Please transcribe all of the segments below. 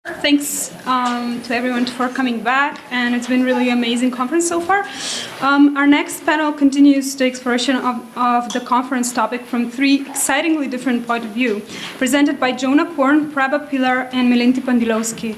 Thanks to everyone for coming back, and it's been really amazing conference so far. Our next panel continues the exploration of the conference topic from three excitingly different points of view, presented by Jonah Corne, Praba Pilar, and Melentie Pandilovski.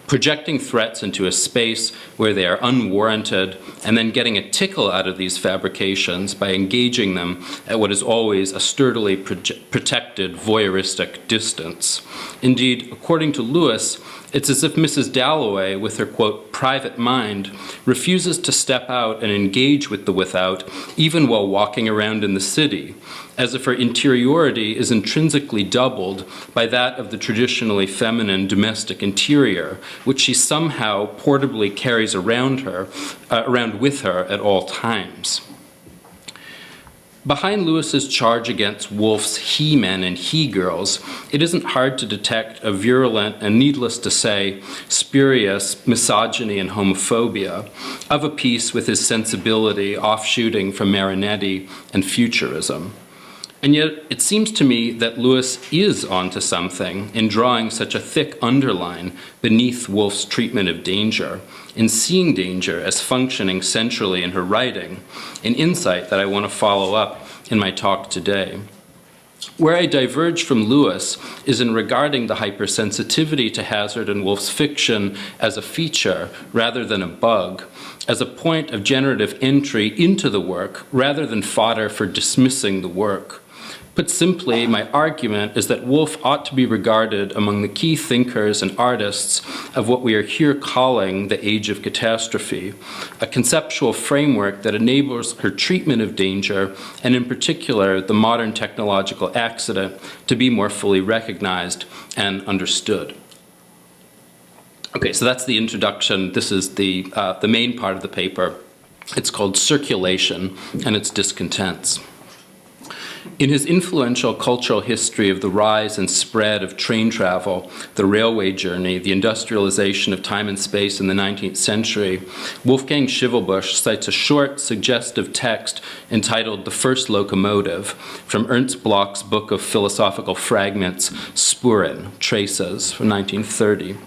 Projecting threats into a space where they are unwarranted, and then getting a tickle out of these fabrications by engaging them at what is always a sturdily protected voyeuristic distance. Indeed, according to Lewis, it's as if Mrs. Dalloway, with her, quote, private mind, refuses to step out and engage with the without, even while walking around in the city, as if her interiority is intrinsically doubled by that of the traditionally feminine domestic interior, which she somehow portably carries around with her at all times. Behind Lewis's charge against Woolf's he-men and he-girls, it isn't hard to detect a virulent and, needless to say, spurious misogyny and homophobia, of a piece with his sensibility offshooting from Marinetti and futurism. And yet, it seems to me that Lewis is onto something in drawing such a thick underline beneath Woolf's treatment of danger, in seeing danger as functioning centrally in her writing, an insight that I want to follow up in my talk today. Where I diverge from Lewis is in regarding the hypersensitivity to hazard in Woolf's fiction as a feature rather than a bug, as a point of generative entry into the work rather than fodder for dismissing the work. Put simply, my argument is that Woolf ought to be regarded among the key thinkers and artists of what we are here calling the Age of Catastrophe, a conceptual framework that enables her treatment of danger, and in particular the modern technological accident, to be more fully recognized and understood. Okay, so that's the introduction. This is the main part of the paper. It's called Circulation and its Discontents. In his influential cultural history of the rise and spread of train travel, the railway journey, the industrialization of time and space in the 19th century, Wolfgang Schivelbusch cites a short, suggestive text entitled The First Locomotive from Ernst Bloch's book of philosophical fragments, Spuren, Traces, from 1930.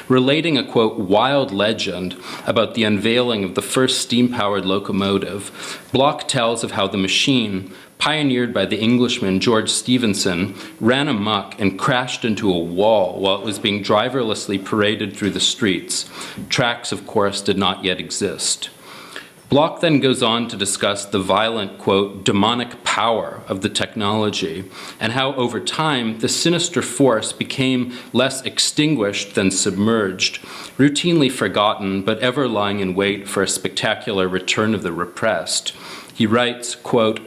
Relating a, quote, wild legend about the unveiling of the first steam-powered locomotive, Bloch tells of how the machine, pioneered by the Englishman George Stephenson, ran amok and crashed into a wall while it was being driverlessly paraded through the streets. Tracks, of course, did not yet exist. Bloch then goes on to discuss the violent, quote, demonic power of the technology, and how over time the sinister force became less extinguished than submerged, routinely forgotten but ever lying in wait for a spectacular return of the repressed. He writes, quote,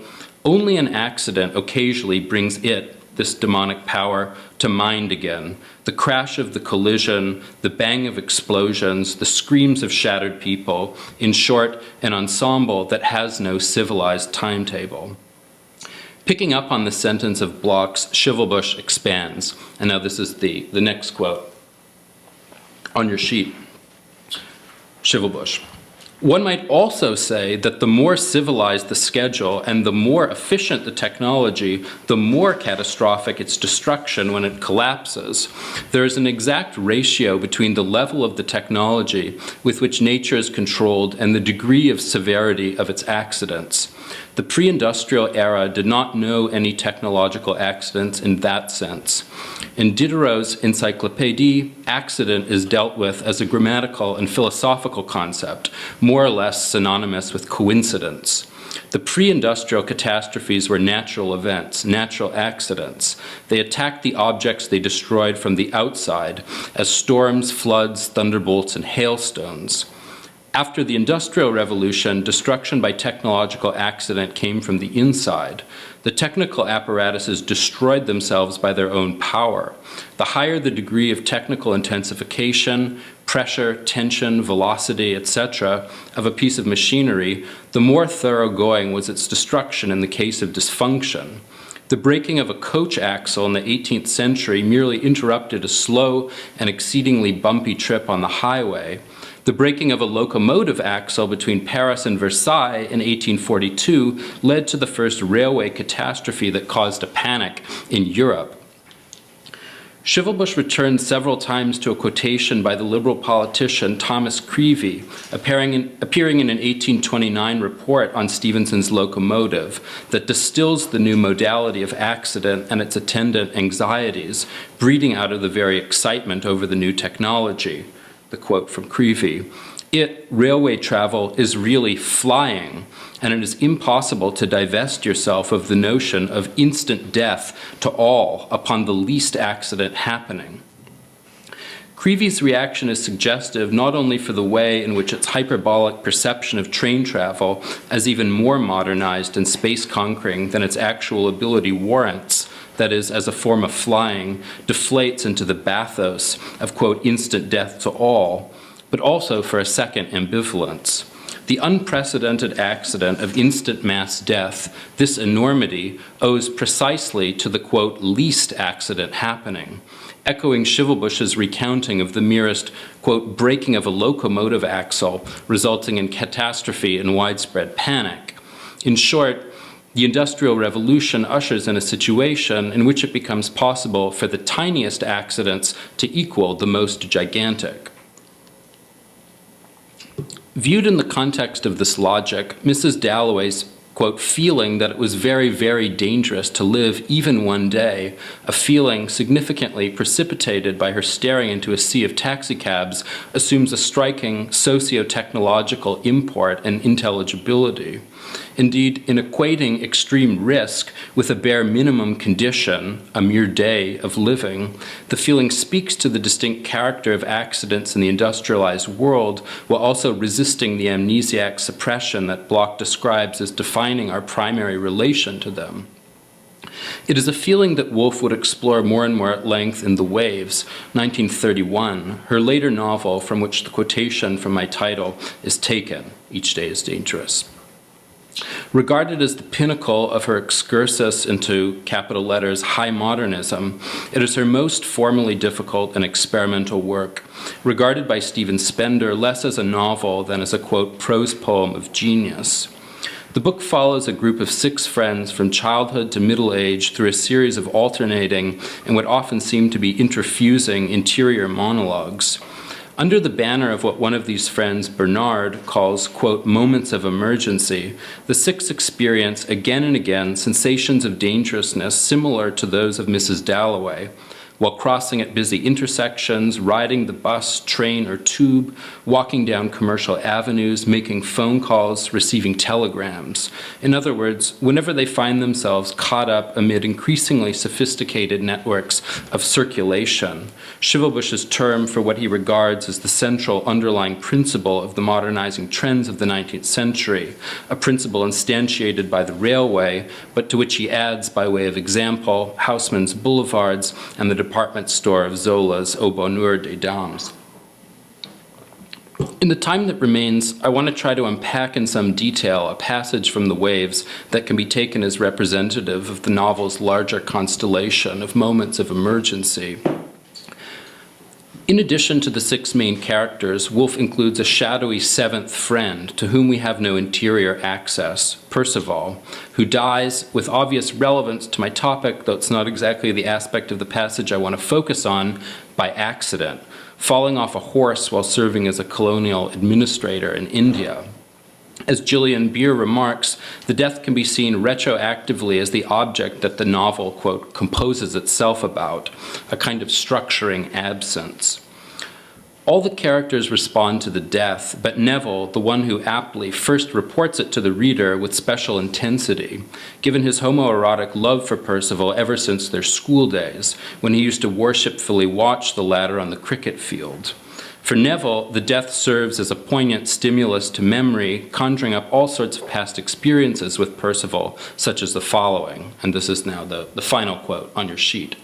only an accident occasionally brings it, this demonic power, to mind again. The crash of the collision, the bang of explosions, the screams of shattered people, in short, an ensemble that has no civilized timetable. Picking up on the sentence of Bloch's, Schivelbusch expands, and now this is the next quote on your sheet. Schivelbusch. One might also say that the more civilized the schedule and the more efficient the technology, the more catastrophic its destruction when it collapses. There is an exact ratio between the level of the technology with which nature is controlled and the degree of severity of its accidents. The pre-industrial era did not know any technological accidents in that sense. In Diderot's Encyclopédie, accident is dealt with as a grammatical and philosophical concept, more or less synonymous with coincidence. The pre-industrial catastrophes were natural events, natural accidents. They attacked the objects they destroyed from the outside as storms, floods, thunderbolts, and hailstones. After the Industrial Revolution, destruction by technological accident came from the inside. The technical apparatuses destroyed themselves by their own power. The higher the degree of technical intensification, pressure, tension, velocity, etc., of a piece of machinery, the more thoroughgoing was its destruction in the case of dysfunction. The breaking of a coach axle in the 18th century merely interrupted a slow and exceedingly bumpy trip on the highway. The breaking of a locomotive axle between Paris and Versailles in 1842 led to the first railway catastrophe that caused a panic in Europe. Schivelbusch returned several times to a quotation by the liberal politician Thomas Creevey, appearing in an 1829 report on Stephenson's locomotive that distills the new modality of accident and its attendant anxieties, breeding out of the very excitement over the new technology. The quote from Creevey, railway travel, is really flying, and it is impossible to divest yourself of the notion of instant death to all upon the least accident happening. Creevey's reaction is suggestive not only for the way in which its hyperbolic perception of train travel as even more modernized and space-conquering than its actual ability warrants, that is, as a form of flying, deflates into the bathos of, quote, instant death to all, but also for a second ambivalence. The unprecedented accident of instant mass death, this enormity, owes precisely to the, quote, least accident happening, echoing Schivelbusch's recounting of the merest, quote, breaking of a locomotive axle, resulting in catastrophe and widespread panic. In short, the Industrial Revolution ushers in a situation in which it becomes possible for the tiniest accidents to equal the most gigantic. Viewed in the context of this logic, Mrs. Dalloway's, quote, feeling that it was very, very dangerous to live even one day, a feeling significantly precipitated by her staring into a sea of taxicabs, assumes a striking socio-technological import and intelligibility. Indeed, in equating extreme risk with a bare minimum condition, a mere day of living, the feeling speaks to the distinct character of accidents in the industrialized world, while also resisting the amnesiac suppression that Bloch describes as defining our primary relation to them. It is a feeling that Woolf would explore more and more at length in The Waves, 1931, her later novel from which the quotation from my title is taken, Each Day is Dangerous. Regarded as the pinnacle of her excursus into, capital letters, high modernism, it is her most formally difficult and experimental work, regarded by Stephen Spender less as a novel than as a, quote, prose poem of genius. The book follows a group of 6 friends from childhood to middle age through a series of alternating and what often seem to be interfusing interior monologues. Under the banner of what one of these friends, Bernard, calls, quote, moments of emergency, the 6 experience again and again sensations of dangerousness similar to those of Mrs. Dalloway, while crossing at busy intersections, riding the bus, train, or tube, walking down commercial avenues, making phone calls, receiving telegrams. In other words, whenever they find themselves caught up amid increasingly sophisticated networks of circulation, Schivelbusch's term for what he regards as the central underlying principle of the modernizing trends of the 19th century, a principle instantiated by the railway, but to which he adds, by way of example, Haussmann's boulevards and the department store of Zola's Au Bonheur des Dames. In the time that remains, I want to try to unpack in some detail a passage from The Waves that can be taken as representative of the novel's larger constellation of moments of emergency. In addition to the 6 main characters, Woolf includes a shadowy 7th friend to whom we have no interior access, Percival, who dies, with obvious relevance to my topic, though it's not exactly the aspect of the passage I want to focus on, by accident, falling off a horse while serving as a colonial administrator in India. As Gillian Beer remarks, the death can be seen retroactively as the object that the novel, quote, composes itself about, a kind of structuring absence. All the characters respond to the death, but Neville, the one who aptly first reports it to the reader with special intensity, given his homoerotic love for Percival ever since their school days, when he used to worshipfully watch the latter on the cricket field. For Neville, the death serves as a poignant stimulus to memory, conjuring up all sorts of past experiences with Percival, such as the following, and this is now the final quote on your sheet.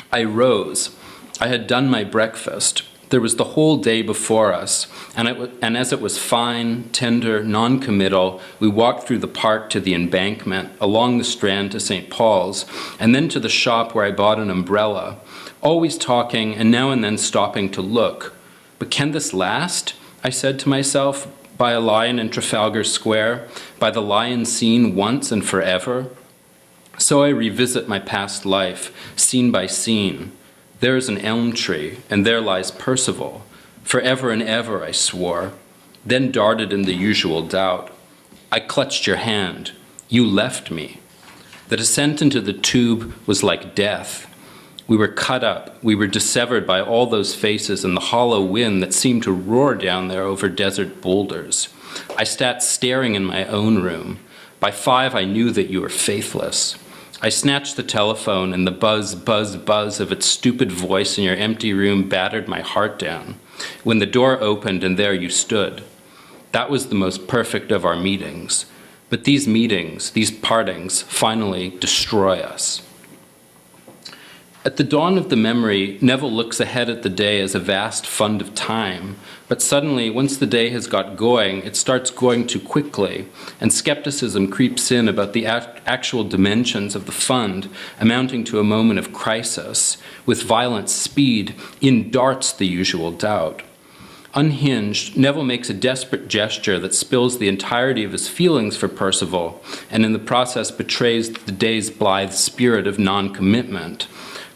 I rose. I had done my breakfast. There was the whole day before us, and as it was fine, tender, non-committal, we walked through the park to the embankment, along the Strand to St. Paul's, and then to the shop where I bought an umbrella. always talking and now and then stopping to look. But can this last? I said to myself, by a lion in Trafalgar Square, by the lion seen once and forever? So I revisit my past life, scene by scene. There is an elm tree, and there lies Percival. Forever and ever, I swore, then darted in the usual doubt. I clutched your hand. You left me. The descent into the tube was like death. We were cut up. We were dissevered by all those faces and the hollow wind that seemed to roar down there over desert boulders. I sat staring in my own room. By 5, I knew that you were faithless. I snatched the telephone, and the buzz, buzz, buzz of its stupid voice in your empty room battered my heart down. When the door opened, and there you stood. That was the most perfect of our meetings. But these meetings, these partings, finally destroy us. At the dawn of the memory, Nevill looks ahead at the day as a vast fund of time, but suddenly, once the day has got going, it starts going too quickly, and skepticism creeps in about the actual dimensions of the fund, amounting to a moment of crisis. With violent speed, in darts the usual doubt. Unhinged, Nevill makes a desperate gesture that spills the entirety of his feelings for Percival, and in the process betrays the day's blithe spirit of non-commitment.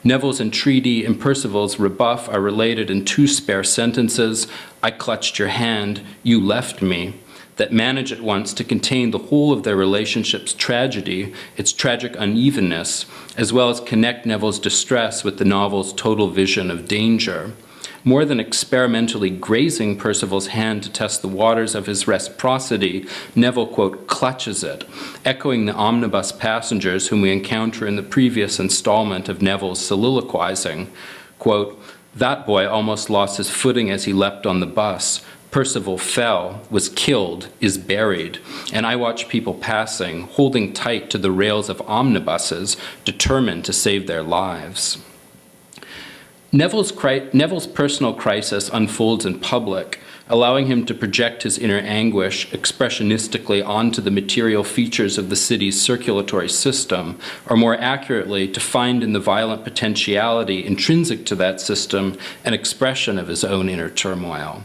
Neville's entreaty and Percival's rebuff are related in 2 spare sentences, I clutched your hand, you left me, that manage at once to contain the whole of their relationship's tragedy, its tragic unevenness, as well as connect Neville's distress with the novel's total vision of danger. More than experimentally grazing Percival's hand to test the waters of his reciprocity, Nevill, quote, clutches it, echoing the omnibus passengers whom we encounter in the previous installment of Neville's soliloquizing. Quote, that boy almost lost his footing as he leapt on the bus. Percival fell, was killed, is buried, and I watch people passing, holding tight to the rails of omnibuses, determined to save their lives. Neville's personal crisis unfolds in public, allowing him to project his inner anguish expressionistically onto the material features of the city's circulatory system, or more accurately, to find in the violent potentiality intrinsic to that system an expression of his own inner turmoil.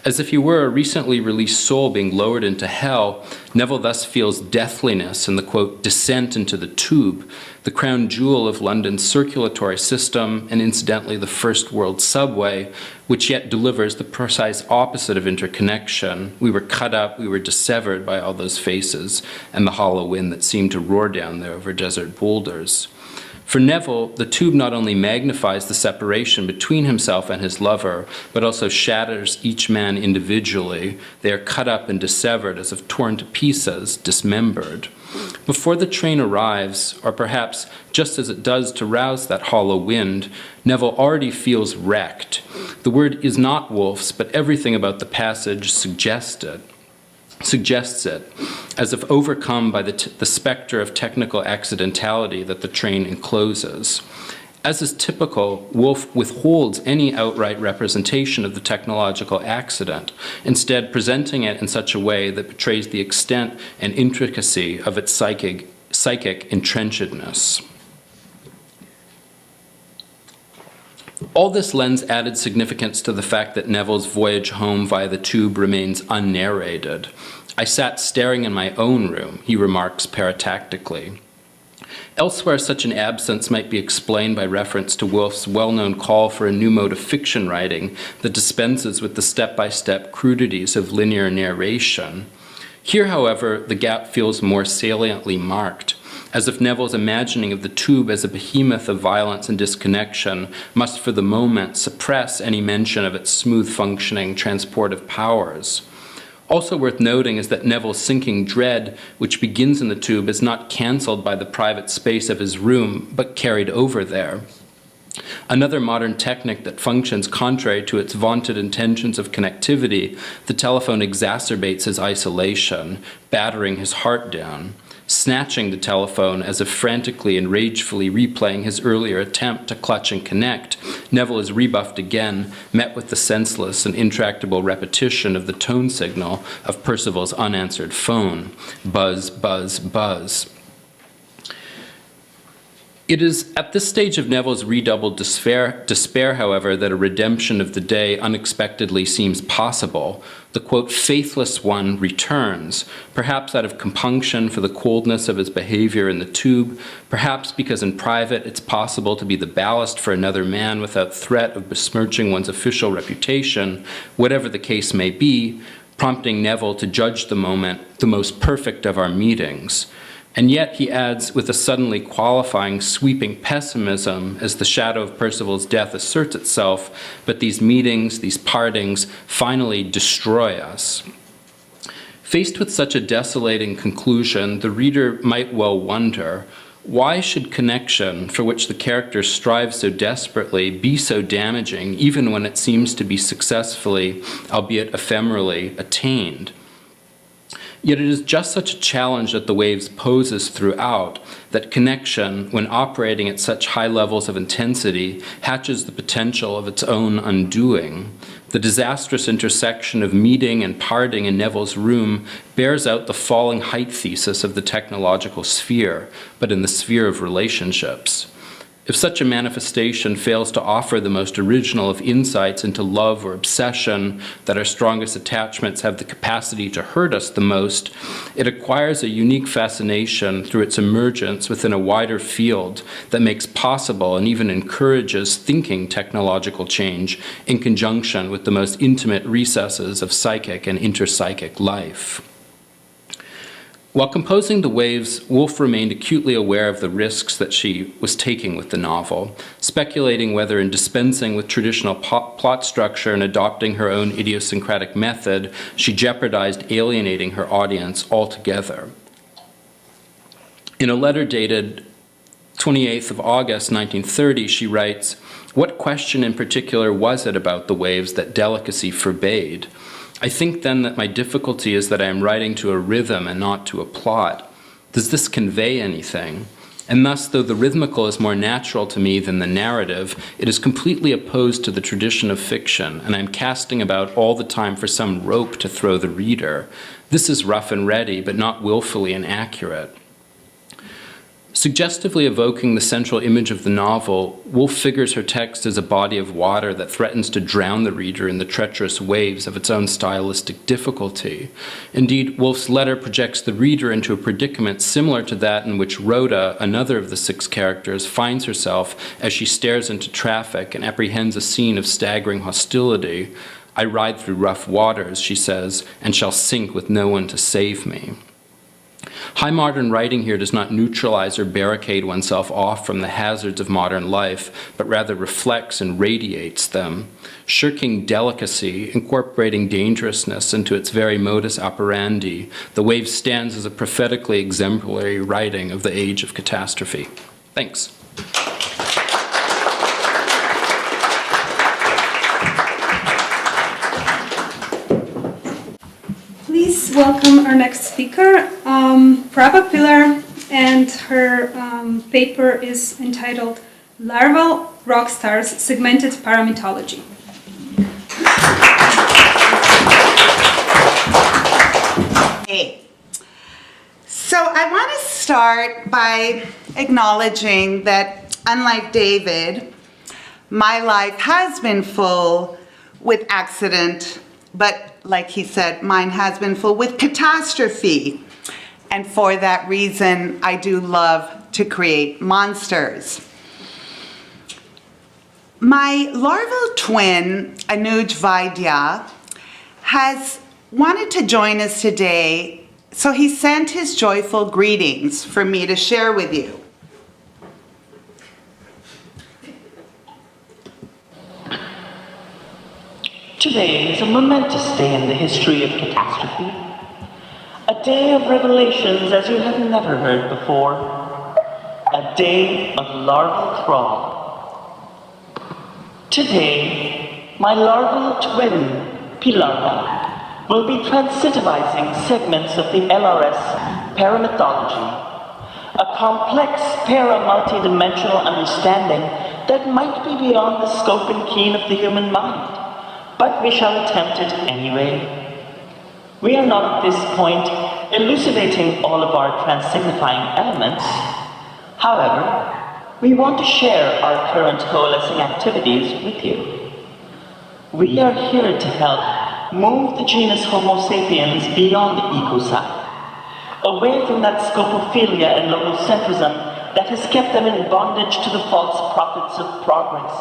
As if he were a recently released soul being lowered into hell, Nevill thus feels deathliness in the, quote, descent into the tube, the crown jewel of London's circulatory system, and incidentally the first world subway, which yet delivers the precise opposite of interconnection. We were cut up, we were dissevered by all those faces and the hollow wind that seemed to roar down there over desert boulders. For Nevill, the tube not only magnifies the separation between himself and his lover, but also shatters each man individually. They are cut up and dissevered as if torn to pieces, dismembered. Before the train arrives, or perhaps just as it does to rouse that hollow wind, Nevill already feels wrecked. The word is not Woolf's, but everything about the passage suggests it, as if overcome by the specter of technical accidentality that the train encloses. As is typical, Woolf withholds any outright representation of the technological accident, instead presenting it in such a way that betrays the extent and intricacy of its psychic entrenchedness. All this lends added significance to the fact that Neville's voyage home via the tube remains unnarrated. I sat staring in my own room, he remarks paratactically. Elsewhere, such an absence might be explained by reference to Woolf's well-known call for a new mode of fiction writing that dispenses with the step-by-step crudities of linear narration. Here, however, the gap feels more saliently marked, as if Neville's imagining of the tube as a behemoth of violence and disconnection must for the moment suppress any mention of its smooth-functioning transportive powers. Also worth noting is that Neville's sinking dread, which begins in the tube, is not cancelled by the private space of his room, but carried over there. Another modern technique that functions contrary to its vaunted intentions of connectivity, the telephone exacerbates his isolation, battering his heart down. Snatching the telephone as if frantically and ragefully replaying his earlier attempt to clutch and connect, Nevill is rebuffed again, met with the senseless and intractable repetition of the tone signal of Percival's unanswered phone. Buzz, buzz, buzz. It is at this stage of Nevilles' redoubled despair, however, that a redemption of the day unexpectedly seems possible. The, quote, faithless one returns, perhaps out of compunction for the coldness of his behavior in the tube, perhaps because in private it's possible to be the ballast for another man without threat of besmirching one's official reputation, whatever the case may be, prompting Nevill to judge the moment the most perfect of our meetings. And yet, he adds, with a suddenly qualifying, sweeping pessimism as the shadow of Percival's death asserts itself, but these meetings, these partings, finally destroy us. Faced with such a desolating conclusion, the reader might well wonder, why should connection, for which the characters strive so desperately, be so damaging, even when it seems to be successfully, albeit ephemerally, attained? Yet it is just such a challenge that the Waves poses throughout, that connection, when operating at such high levels of intensity, hatches the potential of its own undoing. The disastrous intersection of meeting and parting in Neville's room bears out the falling height thesis of the technological sphere, but in the sphere of relationships. If such a manifestation fails to offer the most original of insights into love or obsession, that our strongest attachments have the capacity to hurt us the most, it acquires a unique fascination through its emergence within a wider field that makes possible and even encourages thinking technological change in conjunction with the most intimate recesses of psychic and interpsychic life. While composing The Waves, Woolf remained acutely aware of the risks that she was taking with the novel, speculating whether in dispensing with traditional plot structure and adopting her own idiosyncratic method, she jeopardized alienating her audience altogether. In a letter dated 28th of August 1930, she writes, "What question in particular was it about The Waves that delicacy forbade? I think then that my difficulty is that I am writing to a rhythm and not to a plot. Does this convey anything? And thus, though the rhythmical is more natural to me than the narrative, it is completely opposed to the tradition of fiction, and I am casting about all the time for some rope to throw the reader. This is rough and ready, but not willfully inaccurate." Suggestively evoking the central image of the novel, Woolf figures her text as a body of water that threatens to drown the reader in the treacherous waves of its own stylistic difficulty. Indeed, Woolf's letter projects the reader into a predicament similar to that in which Rhoda, another of the six characters, finds herself as she stares into traffic and apprehends a scene of staggering hostility. "I ride through rough waters," she says, "and shall sink with no one to save me." High modern writing here does not neutralize or barricade oneself off from the hazards of modern life, but rather reflects and radiates them. Shirking delicacy, incorporating dangerousness into its very modus operandi, The Wave stands as a prophetically exemplary writing of the Age of Catastrophe. Thanks. Please welcome our next speaker, Praba Pilar, and her paper is entitled Larval Rock Stars, Segmented Paramythology. Hey, so I want to start by acknowledging that, unlike David, my life has been full with accident, but like he said, mine has been full with catastrophe. And for that reason, I do love to create monsters. My larval twin, Anuj Vaidya, has wanted to join us today, so he sent his joyful greetings for me to share with you. Today is a momentous day in the history of catastrophe. A day of revelations as you have never heard before. A day of larval crawl. Today, my larval twin, Pilar, will be transitivizing segments of the LRS paramythology, a complex para-multidimensional understanding that might be beyond the scope and keen of the human mind. But we shall attempt it anyway. We are not at this point elucidating all of our transignifying elements. However, we want to share our current coalescing activities with you. We are here to help move the genus Homo sapiens beyond the ecocide, away from that scopophilia and logocentrism that has kept them in bondage to the false prophets of progress.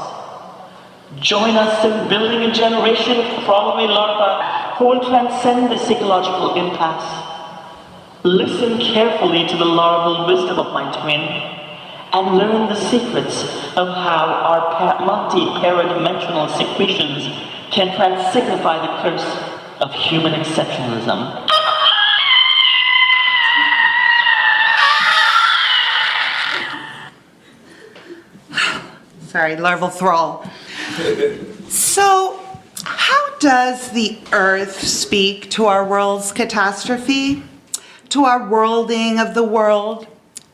Join us in building a generation of probably larvae who will transcend this ecological impasse. Listen carefully to the larval wisdom of my twin, and learn the secrets of how our multi-paradimensional secretions can transignify the curse of human exceptionalism. Sorry, larval thrall. So, how does the Earth speak to our world's catastrophe? To our worlding of the world?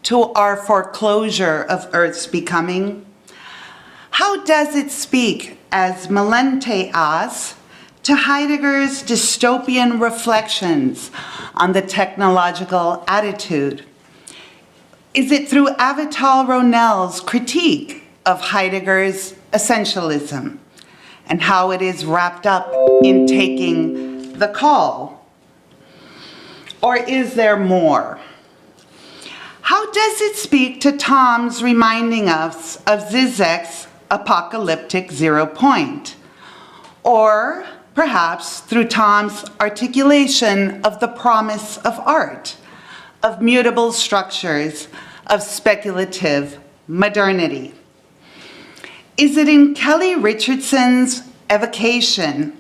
To our foreclosure of Earth's becoming? How does it speak, as Melentie asks, to Heidegger's dystopian reflections on the technological attitude? Is it through Avital Ronell's critique of Heidegger's essentialism and how it is wrapped up in taking the call? Or is there more? How does it speak to Tom's reminding us of Zizek's apocalyptic 0 point? Or perhaps through Tom's articulation of the promise of art, of mutable structures, of speculative modernity? Is it in Kelly Richardson's evocation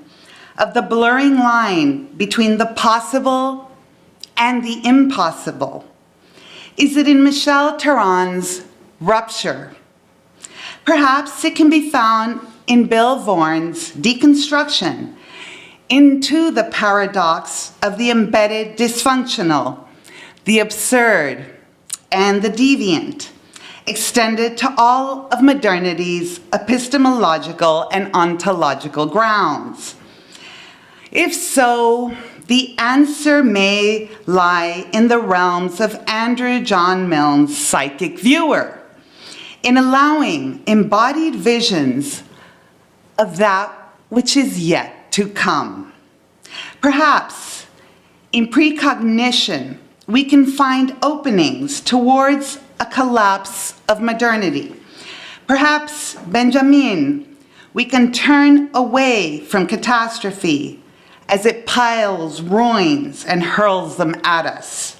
of the blurring line between the possible and the impossible? Is it in Michel Theron's Rupture? Perhaps it can be found in Bill Vaughan's deconstruction into the paradox of the embedded dysfunctional, the absurd, and the deviant, extended to all of modernity's epistemological and ontological grounds. If so, the answer may lie in the realms of Andrew John Milne's psychic viewer, in allowing embodied visions of that which is yet to come. Perhaps in precognition, we can find openings towards a collapse of modernity. Perhaps, Benjamin, we can turn away from catastrophe as it piles ruins and hurls them at us.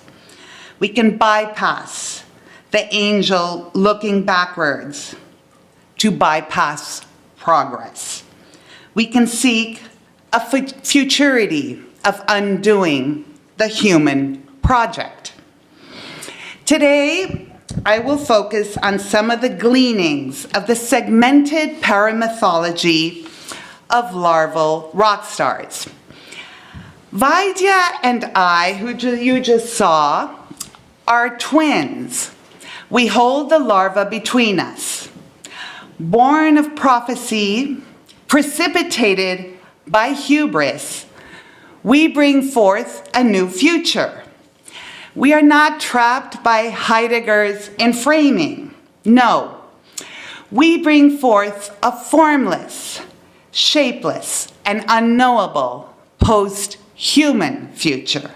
We can bypass the angel looking backwards to bypass progress. We can seek a futurity of undoing the human project. Today, I will focus on some of the gleanings of the segmented paramythology of larval rock stars. Vaidya and I, who you just saw, are twins. We hold the larva between us. Born of prophecy, precipitated by hubris, we bring forth a new future. We are not trapped by Heidegger's enframing. No, we bring forth a formless, shapeless, and unknowable post-human future.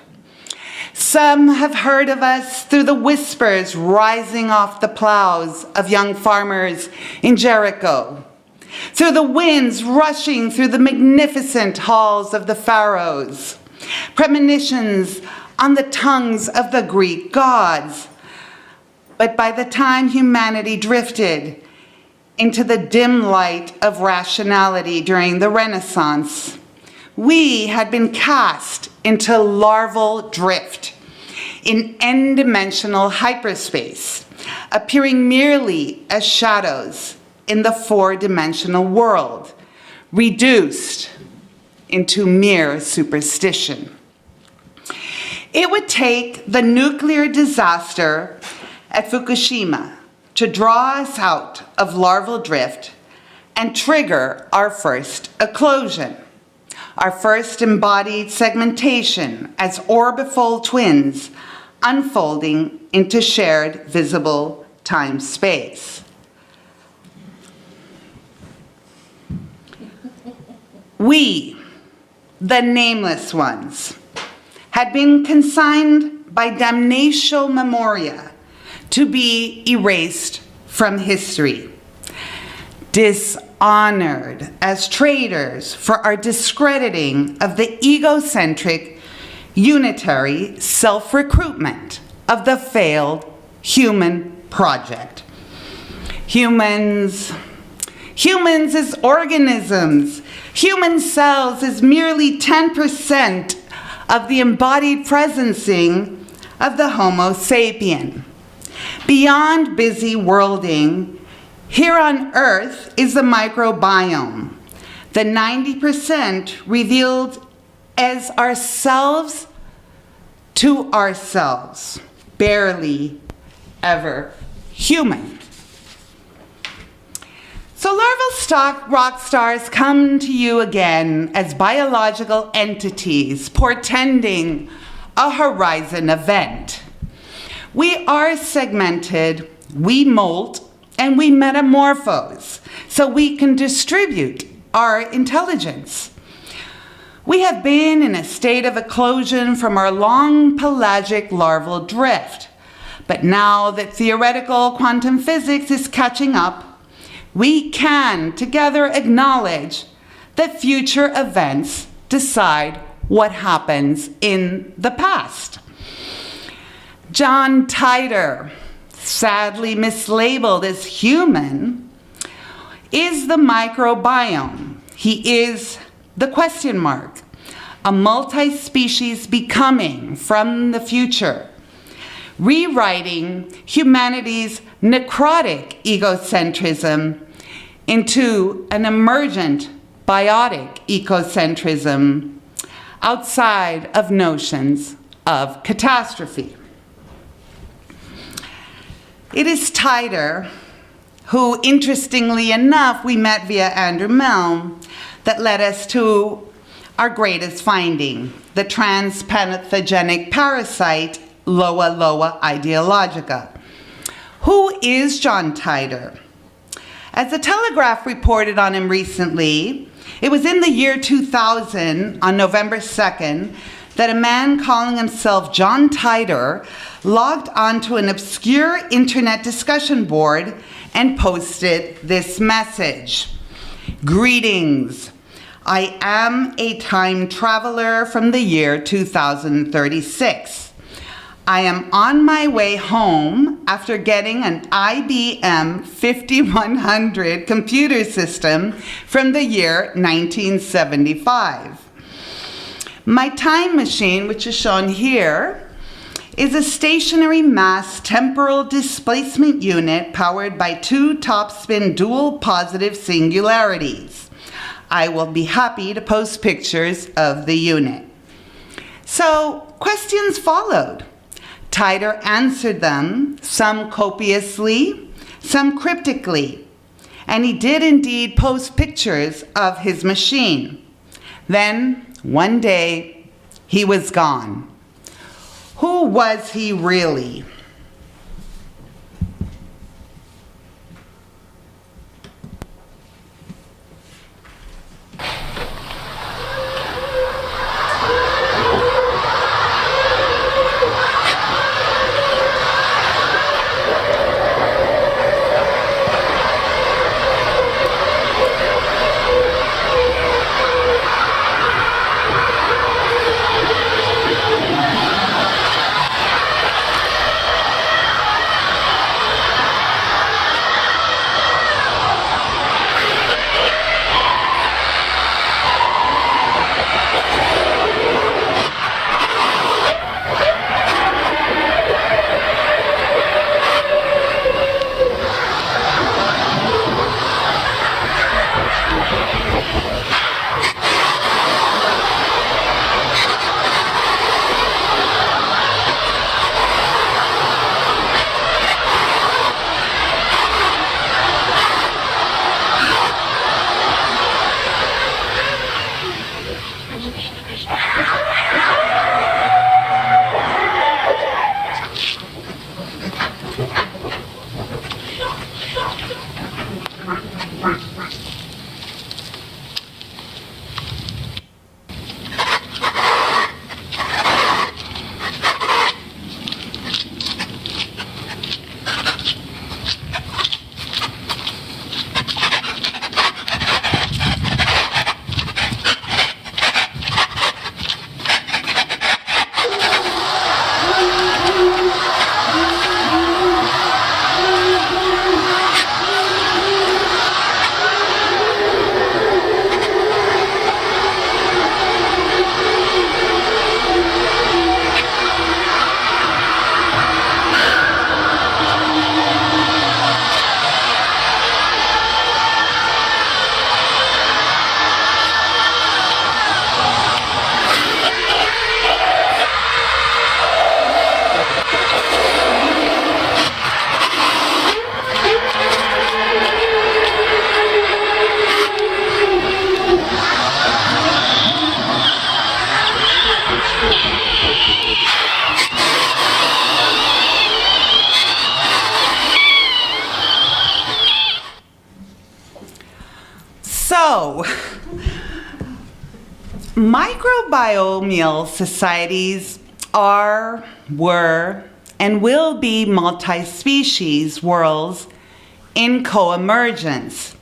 Some have heard of us through the whispers rising off the plows of young farmers in Jericho, through the winds rushing through the magnificent halls of the pharaohs, premonitions on the tongues of the Greek gods. But by the time humanity drifted into the dim light of rationality during the Renaissance, we had been cast into larval drift in n-dimensional hyperspace, appearing merely as shadows in the four-dimensional world, reduced into mere superstition. It would take the nuclear disaster at Fukushima to draw us out of larval drift and trigger our first eclosion, our first embodied segmentation as orbifold twins unfolding into shared visible time-space. We, the nameless ones, had been consigned by damnatio memoria to be erased from history, dishonored as traitors for our discrediting of the egocentric, unitary self-recruitment of the failed human project. Humans as organisms, human cells is merely 10% of the embodied presencing of the Homo sapien. Beyond busy worlding, here on Earth is the microbiome, the 90% revealed as ourselves to ourselves, barely ever human. So larval rock stars come to you again as biological entities portending a horizon event. We are segmented, we molt, and we metamorphose so we can distribute our intelligence. We have been in a state of eclosion from our long pelagic larval drift. But now that theoretical quantum physics is catching up, we can together acknowledge that future events decide what happens in the past. John Titor, sadly mislabeled as human, is the microbiome. He is the question mark, a multi-species becoming from the future, rewriting humanity's necrotic egocentrism into an emergent biotic ecocentrism outside of notions of catastrophe. It is Titor, who interestingly enough we met via Andrew Milne, that led us to our greatest finding, the transpathogenic parasite Loa Loa ideologica. Who is John Titor? As the Telegraph reported on him recently, it was in the year 2000, on November 2nd, that a man calling himself John Titor logged onto an obscure internet discussion board and posted this message. Greetings. I am a time traveler from the year 2036. I am on my way home after getting an IBM 5100 computer system from the year 1975. My time machine, which is shown here, is a stationary mass temporal displacement unit powered by two topspin dual positive singularities. I will be happy to post pictures of the unit. So questions followed. Titor answered them, some copiously, some cryptically, and he did indeed post pictures of his machine. Then, one day, he was gone. Who was he really? So, microbiome societies are, were, and will be multi-species worlds in co-emergence.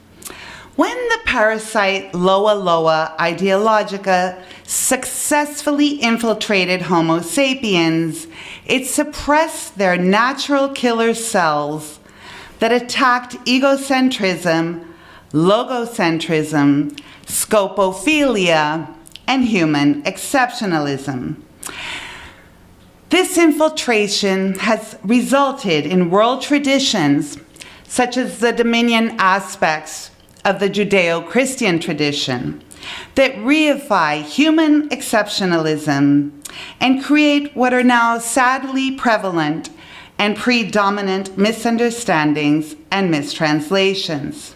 When the parasite Loa Loa ideologica successfully infiltrated Homo sapiens, it suppressed their natural killer cells that attacked egocentrism, logocentrism, scopophilia, and human exceptionalism. This infiltration has resulted in world traditions such as the dominion aspects of the Judeo-Christian tradition that reify human exceptionalism and create what are now sadly prevalent and predominant misunderstandings and mistranslations.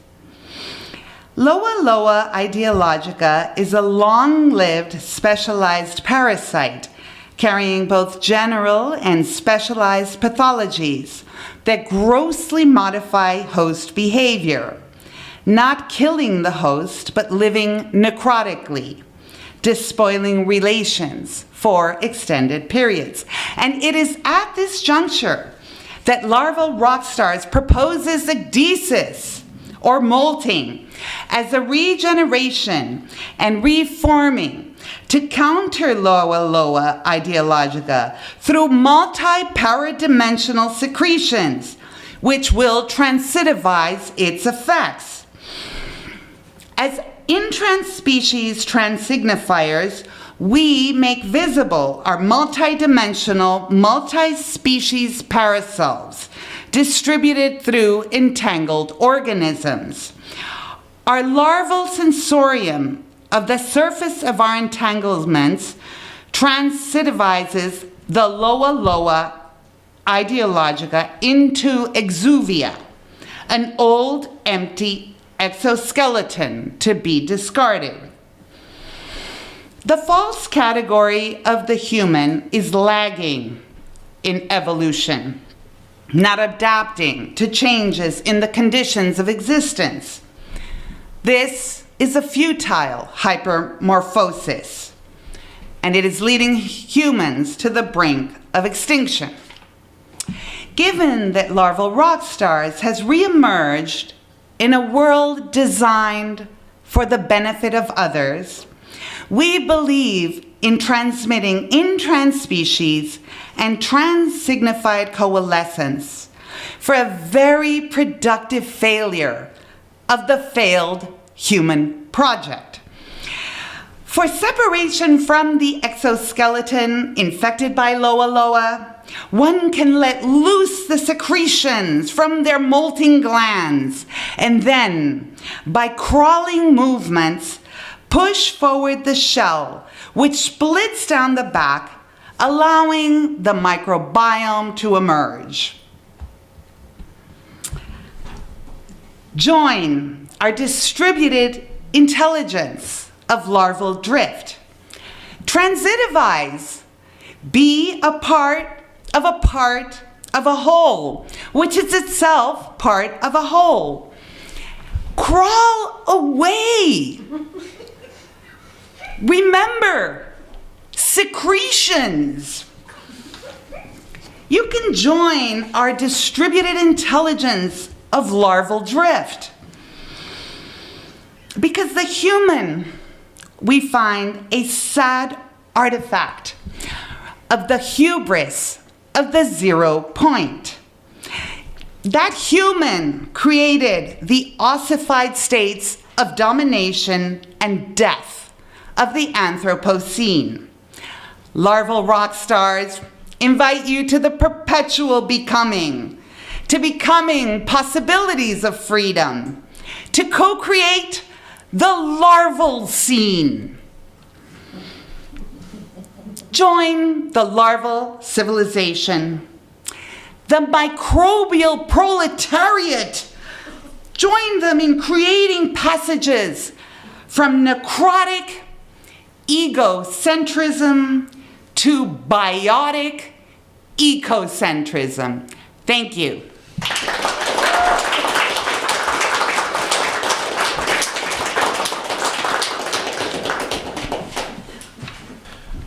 Loa Loa ideologica is a long-lived specialized parasite carrying both general and specialized pathologies that grossly modify host behavior, not killing the host, but living necrotically, despoiling relations for extended periods. And it is at this juncture that larval rock stars proposes ecdysis, or molting, as a regeneration and reforming to counter Loa Loa ideologica through multi-paradimensional secretions, which will transitivize its effects. As intrans-species transignifiers, we make visible our multidimensional, multi-species paraselves distributed through entangled organisms. Our larval sensorium of the surface of our entanglements transitivizes the Loa Loa ideologica into exuvia, an old, empty exoskeleton to be discarded. The false category of the human is lagging in evolution, not adapting to changes in the conditions of existence. This is a futile hypermorphosis, and it is leading humans to the brink of extinction. Given that larval rock stars has reemerged in a world designed for the benefit of others, we believe in transmitting intrans-species and trans-signified coalescence for a very productive failure of the failed human project. For separation from the exoskeleton infected by Loa Loa, one can let loose the secretions from their molting glands and then, by crawling movements, push forward the shell, which splits down the back, allowing the microbiome to emerge. Join our distributed intelligence of larval drift. Transitivize. Be a part of a whole, which is itself part of a whole. Crawl away. Remember, secretions. You can join our distributed intelligence of larval drift. Because the human, we find a sad artifact of the hubris of the 0 point. That human created the ossified states of domination and death of the Anthropocene. Larval rock stars invite you to the perpetual becoming, to becoming possibilities of freedom, to co-create the larval scene. Join the larval civilization, the microbial proletariat. Join them in creating passages from necrotic egocentrism to biotic ecocentrism. Thank you.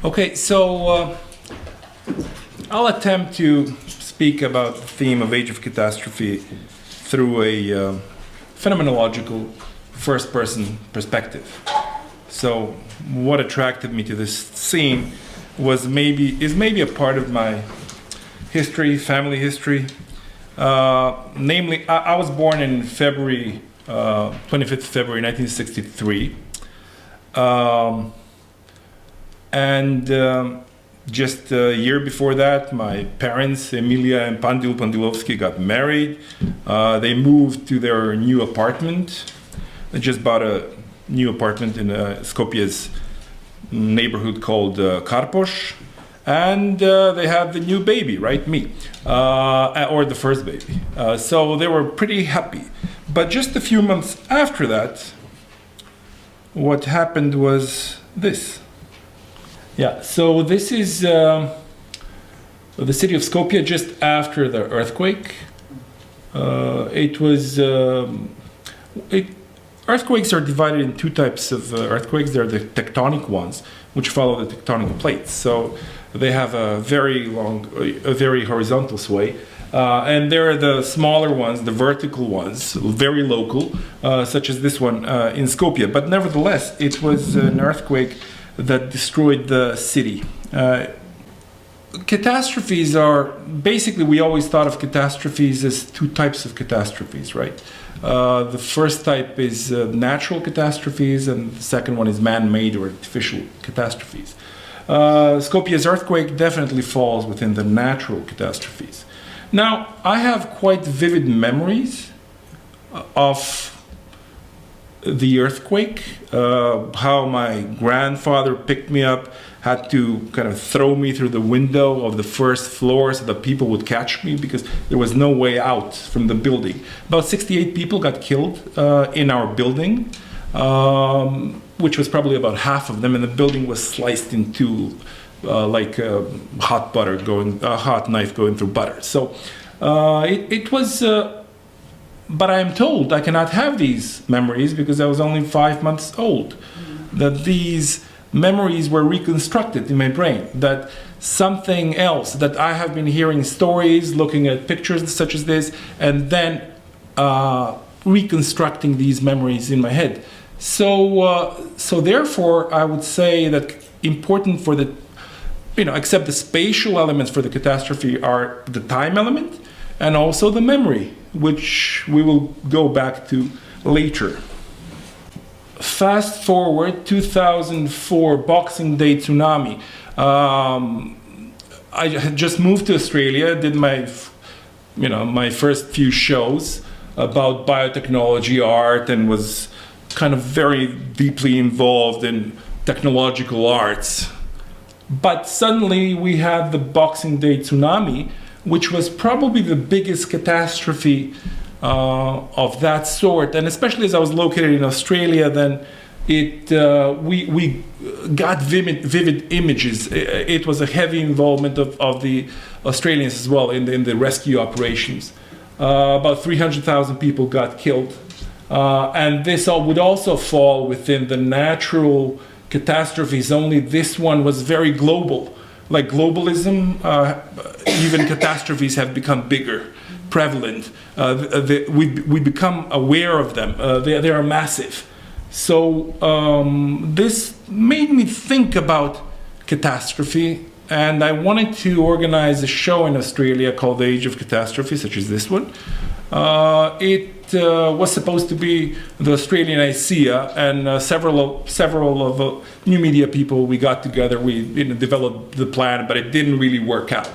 Okay, so I'll attempt to speak about the theme of Age of Catastrophe through a phenomenological first-person perspective. So, what attracted me to this theme is maybe a part of my history, family history. Namely, I was born in February, 25th February 1963. Just a year before that, my parents, Emilia and Pandilovski, got married. They moved to their new apartment. They just bought a new apartment in Skopje's neighborhood called Karpoš. And they had the new baby, right? Me. Or the first baby. So they were pretty happy. But just a few months after that, what happened was this. Yeah, so this is the city of Skopje just after the earthquake. Earthquakes are divided in two types of earthquakes. They're the tectonic ones, which follow the tectonic plates. So they have a very horizontal sway. And there are the smaller ones, the vertical ones, very local, such as this one in Skopje. But nevertheless, it was an earthquake that destroyed the city. Catastrophes are, basically we always thought of catastrophes as two types of catastrophes, right? The first type is natural catastrophes, and the second one is man-made or artificial catastrophes. Skopje's earthquake definitely falls within the natural catastrophes. Now, I have quite vivid memories of the earthquake, how my grandfather picked me up, had to kind of throw me through the window of the first floor so that people would catch me because there was no way out from the building. About 68 people got killed in our building, which was probably about half of them, and the building was sliced in two like hot knife going through butter. So it was. But I am told I cannot have these memories because I was only 5 months old. That these memories were reconstructed in my brain. That something else, that I have been hearing stories, looking at pictures such as this, and then reconstructing these memories in my head. So therefore, I would say that important for the, except the spatial elements for the catastrophe are the time element and also the memory, which we will go back to later. Fast forward 2004 Boxing Day tsunami. I had just moved to Australia, did my first few shows about biotechnology, art, and was kind of very deeply involved in technological arts. But suddenly we had the Boxing Day tsunami, which was probably the biggest catastrophe of that sort, and especially as I was located in Australia, then we got vivid images. It was a heavy involvement of the Australians as well in the rescue operations. About 300,000 people got killed, and this would also fall within the natural catastrophes. Only this one was very global. Like globalism, even catastrophes have become bigger, prevalent. We become aware of them. They are massive. So this made me think about catastrophe, and I wanted to organize a show in Australia called the Age of Catastrophe, such as this one. It was supposed to be the Australian ICEA, and several of new media people, we got together, we developed the plan, but it didn't really work out.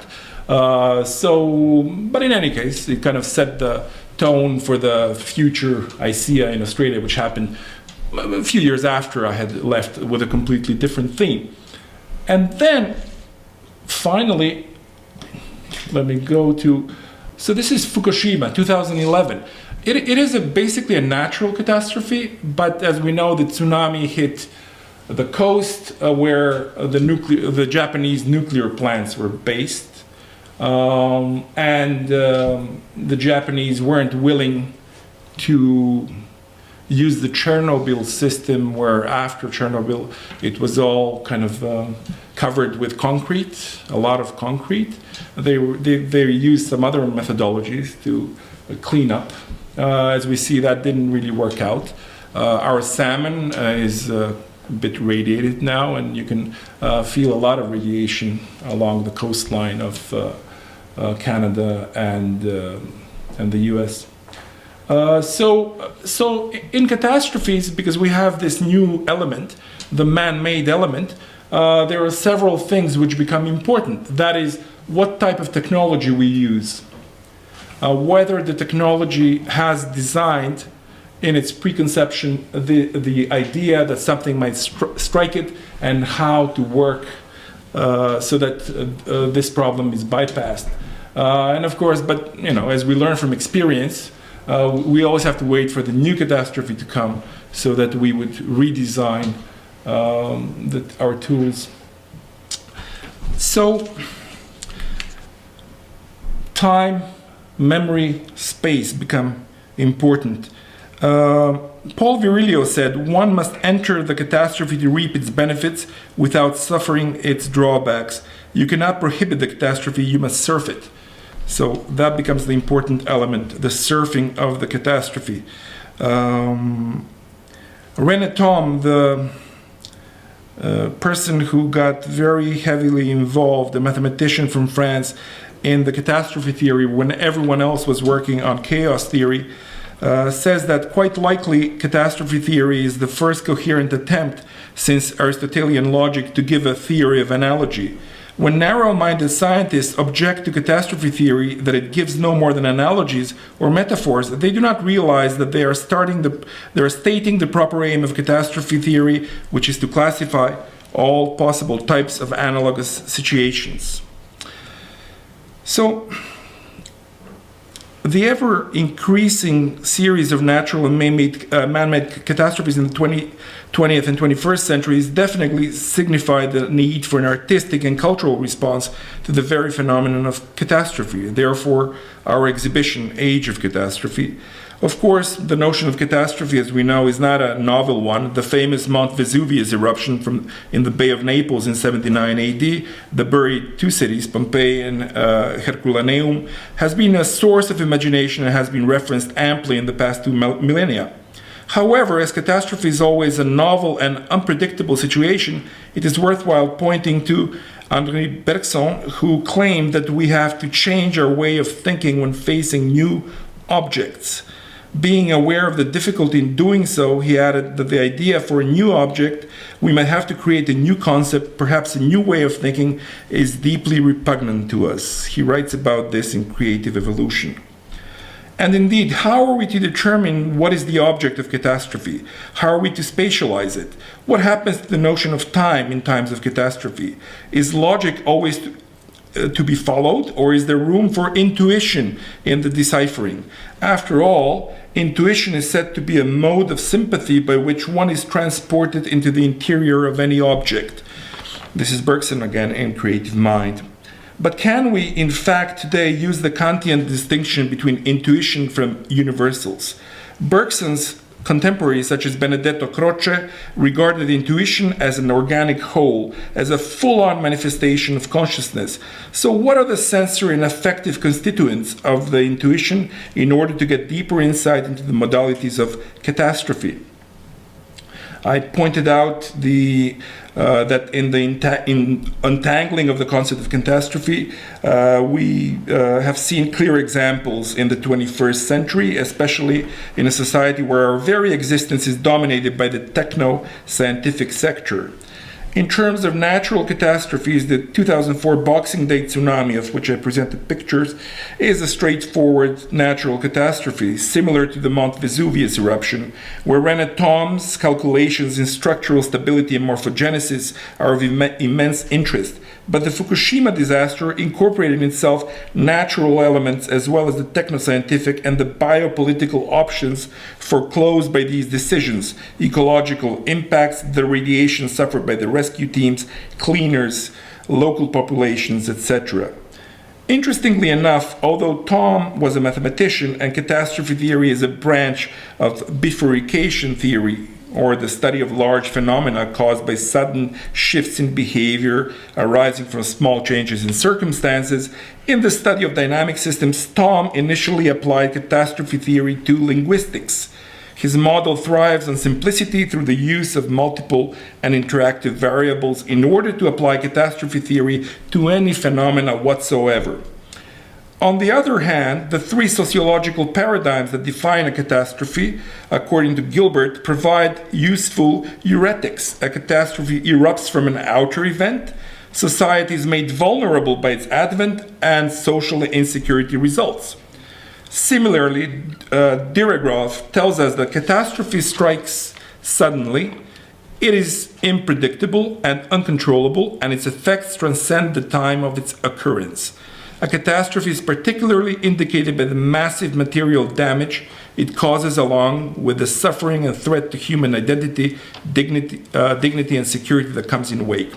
But in any case, it kind of set the tone for the future ICEA in Australia, which happened a few years after I had left with a completely different theme. And then, finally, let me go to... So this is Fukushima, 2011. It is basically a natural catastrophe, but as we know, the tsunami hit the coast where the Japanese nuclear plants were based, and the Japanese weren't willing to, use the Chernobyl system, where after Chernobyl it was all kind of covered with concrete, a lot of concrete. They used some other methodologies to clean up. As we see, that didn't really work out. Our salmon is a bit radiated now, and you can feel a lot of radiation along the coastline of Canada and the US. So in catastrophes, because we have this new element, the man-made element, there are several things which become important. That is, what type of technology we use, whether the technology has designed in its preconception the idea that something might strike it, and how to work so that this problem is bypassed. And of course, but as we learn from experience, we always have to wait for the new catastrophe to come so that we would redesign our tools. So, time, memory, space become important. Paul Virilio said, "One must enter the catastrophe to reap its benefits without suffering its drawbacks. You cannot prohibit the catastrophe, you must surf it." So that becomes the important element, the surfing of the catastrophe. René Thom, the person who got very heavily involved, a mathematician from France, in the catastrophe theory when everyone else was working on chaos theory, says that quite likely catastrophe theory is the first coherent attempt since Aristotelian logic to give a theory of analogy. When narrow-minded scientists object to catastrophe theory that it gives no more than analogies or metaphors, they do not realize that they are stating the proper aim of catastrophe theory, which is to classify all possible types of analogous situations. So, the ever-increasing series of natural and man-made catastrophes in the 20th and 21st centuries definitely signify the need for an artistic and cultural response to the very phenomenon of catastrophe. Therefore, our exhibition, Age of Catastrophe. Of course, the notion of catastrophe, as we know, is not a novel one. The famous Mount Vesuvius eruption in the Bay of Naples in 79 AD, the buried two cities, Pompeii and Herculaneum, has been a source of imagination and has been referenced amply in the past two millennia. However, as catastrophe is always a novel and unpredictable situation, it is worthwhile pointing to Henri Bergson, who claimed that we have to change our way of thinking when facing new objects. Being aware of the difficulty in doing so, he added that the idea for a new object, we might have to create a new concept, perhaps a new way of thinking, is deeply repugnant to us. He writes about this in Creative Evolution. And indeed, how are we to determine what is the object of catastrophe? How are we to spatialize it? What happens to the notion of time in times of catastrophe? Is logic always to be followed, or is there room for intuition in the deciphering? After all, intuition is said to be a mode of sympathy by which one is transported into the interior of any object. This is Bergson again in Creative Mind. But can we, in fact, today use the Kantian distinction between intuition from universals? Bergson's contemporaries, such as Benedetto Croce, regarded intuition as an organic whole, as a full-on manifestation of consciousness. So what are the sensory and affective constituents of the intuition in order to get deeper insight into the modalities of catastrophe? I pointed out that in the untangling of the concept of catastrophe, we have seen clear examples in the 21st century, especially in a society where our very existence is dominated by the techno-scientific sector. In terms of natural catastrophes, the 2004 Boxing Day tsunami, of which I presented pictures, is a straightforward natural catastrophe, similar to the Mount Vesuvius eruption, where René Thom's calculations in structural stability and morphogenesis are of immense interest. But the Fukushima disaster incorporated in itself natural elements as well as the technoscientific and the biopolitical options foreclosed by these decisions, ecological impacts, the radiation suffered by the rescue teams, cleaners, local populations, etc. Interestingly enough, although Tom was a mathematician and catastrophe theory is a branch of bifurcation theory, or the study of large phenomena caused by sudden shifts in behavior arising from small changes in circumstances, in the study of dynamic systems, Tom initially applied catastrophe theory to linguistics. His model thrives on simplicity through the use of multiple and interactive variables in order to apply catastrophe theory to any phenomena whatsoever. On the other hand, the three sociological paradigms that define a catastrophe, according to Gilbert, provide useful heuristics. A catastrophe erupts from an outer event, society is made vulnerable by its advent, and social insecurity results. Similarly, Diregrov tells us that catastrophe strikes suddenly, it is unpredictable and uncontrollable, and its effects transcend the time of its occurrence. A catastrophe is particularly indicated by the massive material damage it causes, along with the suffering and threat to human identity, dignity and security that comes in wake.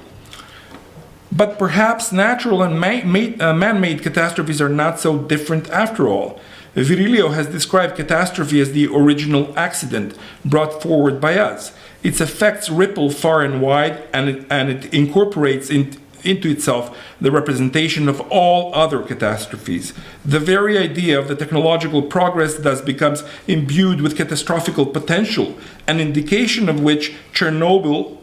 But perhaps natural and man-made catastrophes are not so different after all. Virilio has described catastrophe as the original accident brought forward by us. Its effects ripple far and wide, and it incorporates into itself the representation of all other catastrophes. The very idea of the technological progress thus becomes imbued with catastrophical potential, an indication of which is Chernobyl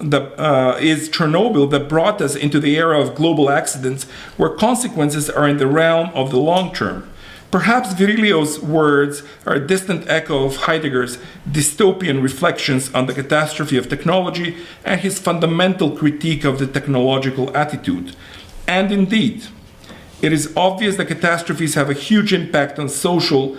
that brought us into the era of global accidents, where consequences are in the realm of the long term. Perhaps Virilio's words are a distant echo of Heidegger's dystopian reflections on the catastrophe of technology and his fundamental critique of the technological attitude. And indeed, it is obvious that catastrophes have a huge impact on social,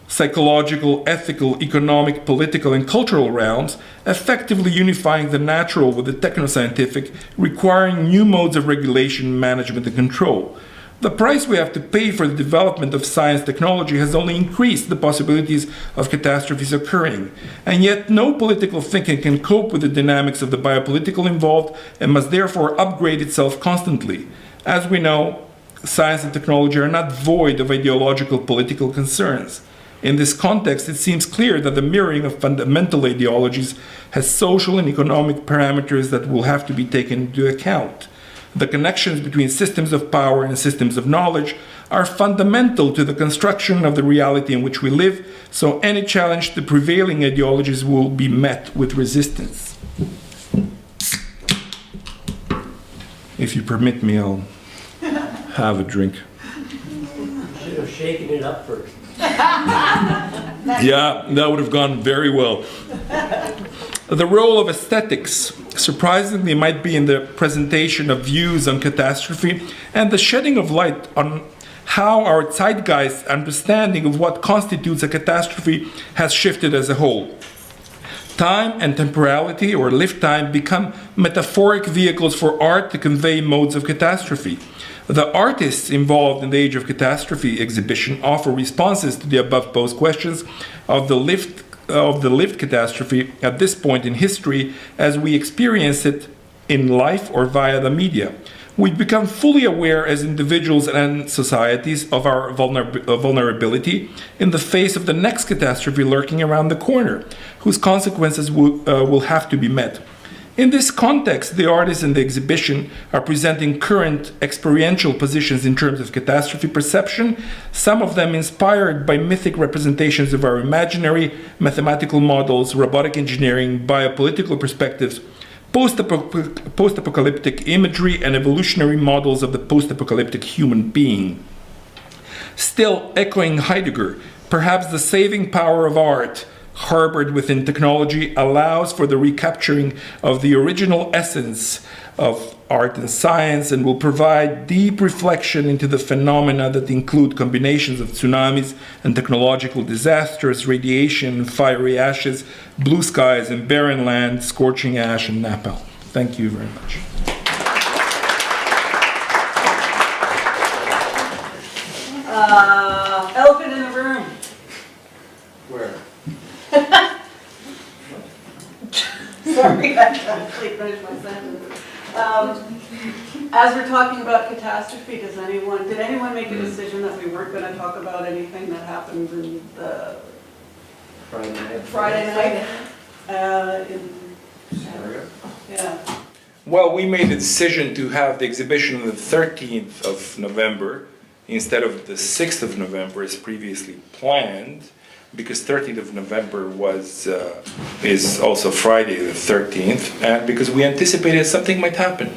psychological, ethical, economic, political, and cultural realms, effectively unifying the natural with the technoscientific, requiring new modes of regulation, management, and control. The price we have to pay for the development of science technology has only increased the possibilities of catastrophes occurring, and yet no political thinking can cope with the dynamics of the biopolitical involved and must therefore upgrade itself constantly. As we know, science and technology are not void of ideological political concerns. In this context, it seems clear that the mirroring of fundamental ideologies has social and economic parameters that will have to be taken into account. The connections between systems of power and systems of knowledge are fundamental to the construction of the reality in which we live, so any challenge to the prevailing ideologies will be met with resistance. If you permit me, I'll have a drink. Should have shaken it up first. Yeah, that would have gone very well. The role of aesthetics, surprisingly, might be in the presentation of views on catastrophe and the shedding of light on how our zeitgeist understanding of what constitutes a catastrophe has shifted as a whole. Time and temporality, or lived time, become metaphoric vehicles for art to convey modes of catastrophe. The artists involved in the Age of Catastrophe exhibition offer responses to the above posed questions of the lived catastrophe at this point in history as we experience it in life or via the media. We become fully aware as individuals and societies of our vulnerability in the face of the next catastrophe lurking around the corner, whose consequences will have to be met. In this context, the artists in the exhibition are presenting current experiential positions in terms of catastrophe perception, some of them inspired by mythic representations of our imaginary, mathematical models, robotic engineering, biopolitical perspectives, post-apocalyptic imagery, and evolutionary models of the post-apocalyptic human being. Still echoing Heidegger, perhaps the saving power of art harbored within technology allows for the recapturing of the original essence of art and science, and will provide deep reflection into the phenomena that include combinations of tsunamis and technological disasters, radiation, fiery ashes, blue skies and barren land, scorching ash and napalm. Thank you very much. Elephant in the room. Where? Sorry, I can't finish my sentence. As we're talking about catastrophe, did anyone make a decision that we weren't going to talk about anything that happened in the Friday night? Yeah. Well, we made a decision to have the exhibition on the 13th of November instead of the 6th of November as previously planned, because 13th of November is also Friday the 13th, and because we anticipated something might happen.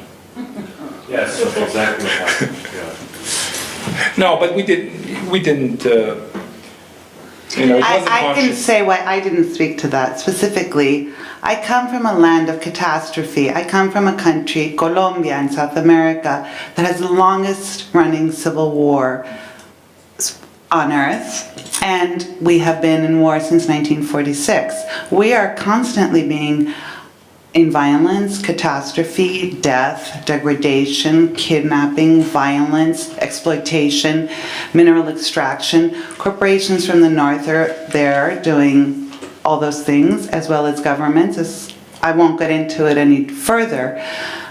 Yes, exactly what happened. Yeah. No, but we didn't. It wasn't I can conscious. say why I didn't speak to that specifically. I come from a land of catastrophe. I come from a country, Colombia in South America, that has the longest running civil war on earth, and we have been in war since 1946. We are constantly being in violence, catastrophe, death, degradation, kidnapping, violence, exploitation, mineral extraction. Corporations from the north are there doing all those things, as well as governments. I won't get into it any further,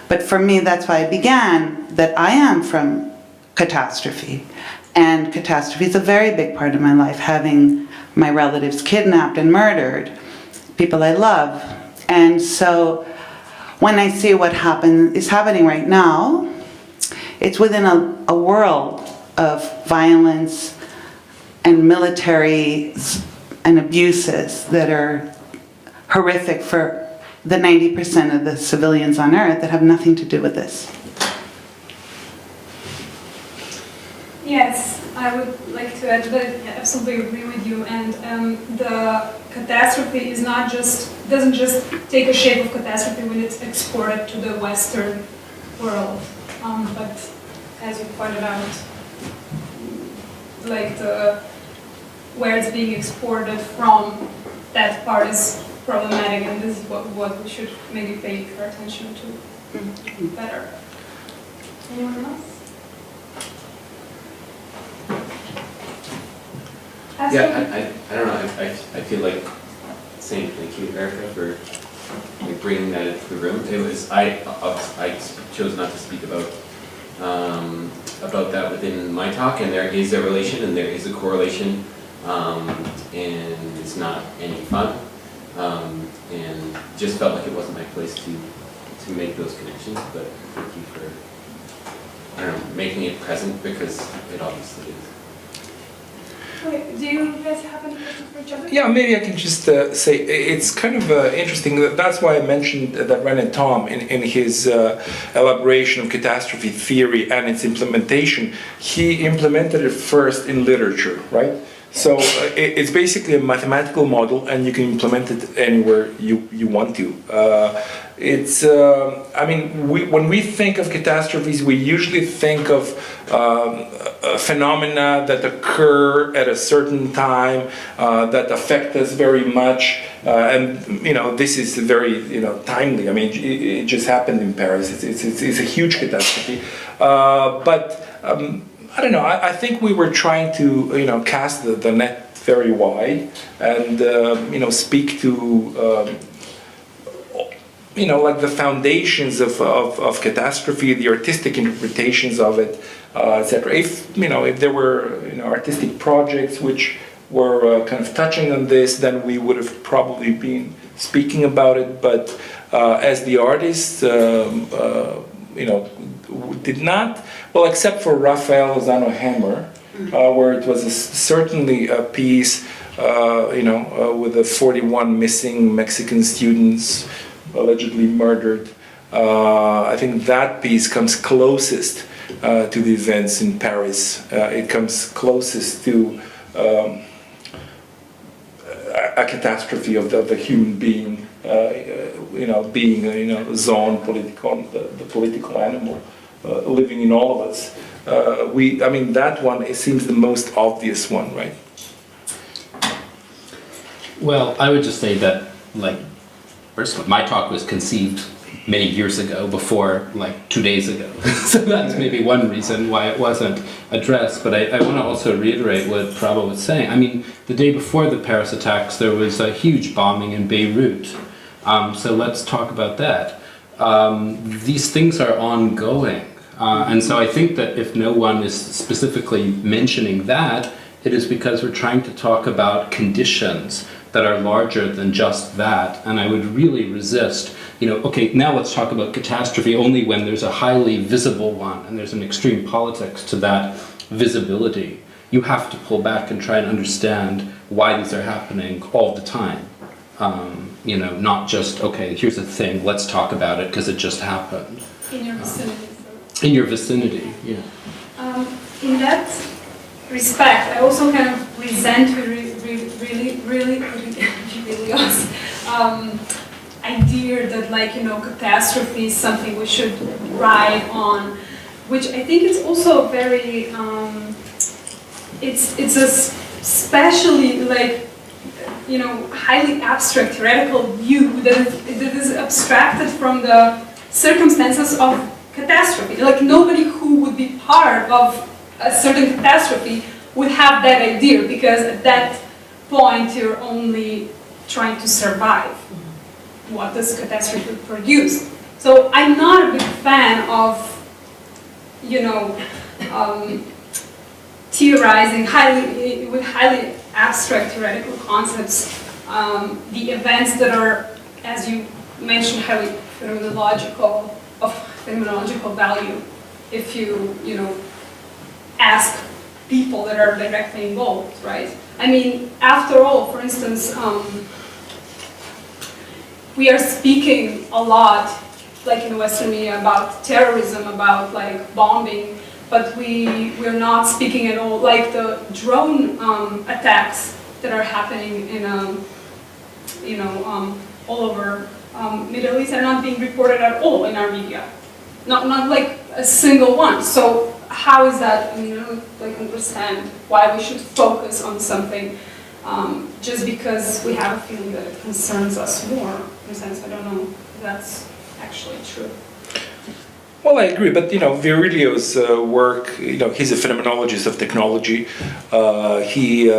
but for me, that's why I began, that I am from catastrophe. And catastrophe is a very big part of my life, having my relatives kidnapped and murdered, people I love. And so when I see what is happening right now, it's within a world of violence and military and abuses that are horrific for the 90% of the civilians on Earth that have nothing to do with this. Yes, I would like to add that I absolutely agree with you. And the catastrophe is doesn't just take a shape of catastrophe when it's exported to the Western world, but as you pointed out, like where it's being exported from, that part is problematic, and this is what we should maybe pay our attention to better. Anyone else? Yeah, I don't know, I feel like saying thank you, Erica, for like bringing that into the room. It was, I chose not to speak about that within my talk, and there is a relation and there is a correlation, and it's not any fun, and just felt like it wasn't my place to make those connections, but thank you for, I don't know, making it present, because it obviously is. Wait, do you guys have any questions for each other? Yeah, maybe I can just say it's kind of interesting. That's why I mentioned that René Thom, in his elaboration of catastrophe theory and its implementation, he implemented it first in literature, right? So it's basically a mathematical model, and you can implement it anywhere you want to. When we think of catastrophes, we usually think of phenomena that occur at a certain time that affect us very much, and this is very timely. I mean, it just happened in Paris. It's a huge catastrophe, but. I don't know. I think we were trying to, cast the net very wide, and speak to, like the foundations of catastrophe, the artistic interpretations of it, etc. If there were artistic projects which were kind of touching on this, then we would have probably been speaking about it. But as the artists, did not, well, except for Raphael Lozano Hammer, where it was certainly a piece, with the 41 missing Mexican students allegedly murdered. I think that piece comes closest to the events in Paris. It comes closest to a catastrophe of the human being, being zone political, the political animal. Living in all of us. That one, it seems the most obvious one, right? Well, I would just say that, first of all, my talk was conceived many years ago, before 2 days ago. So that's maybe one reason why it wasn't addressed. But I want to also reiterate what Praba was saying. I mean, the day before the Paris attacks, there was a huge bombing in Beirut. So let's talk about that. These things are ongoing. And so I think that if no one is specifically mentioning that, it is because we're trying to talk about conditions that are larger than just that. And I would really resist, okay, now let's talk about catastrophe only when there's a highly visible one and there's an extreme politics to that visibility. You have to pull back and try and understand why these are happening all the time. Not just, okay, here's a thing, let's talk about it because it just happened. In your vicinity. In your vicinity, yeah. In that respect, I also kind of resent really idea that catastrophe is something we should ride on, which I think is also very it's a especially highly abstract theoretical view that is abstracted from the circumstances of catastrophe. Nobody who would be part of a certain catastrophe would have that idea, because at that point you're only trying to survive what this catastrophe produced. So I'm not a big fan of theorizing with highly abstract theoretical concepts the events that are, as you mentioned, highly phenomenological, of phenomenological value. If you ask people that are directly involved, right? I mean, after all, for instance, we are speaking a lot, in Western media, about terrorism, about bombing, but we're not speaking at all, the drone attacks that are happening in all over Middle East are not being reported at all in our media, not a single one. So how is that? I mean, I don't understand why we should focus on something just because we have a feeling that it concerns us more. In a sense, I don't know if that's actually true. Well, I agree, but Virilio's work, he's a phenomenologist of technology. He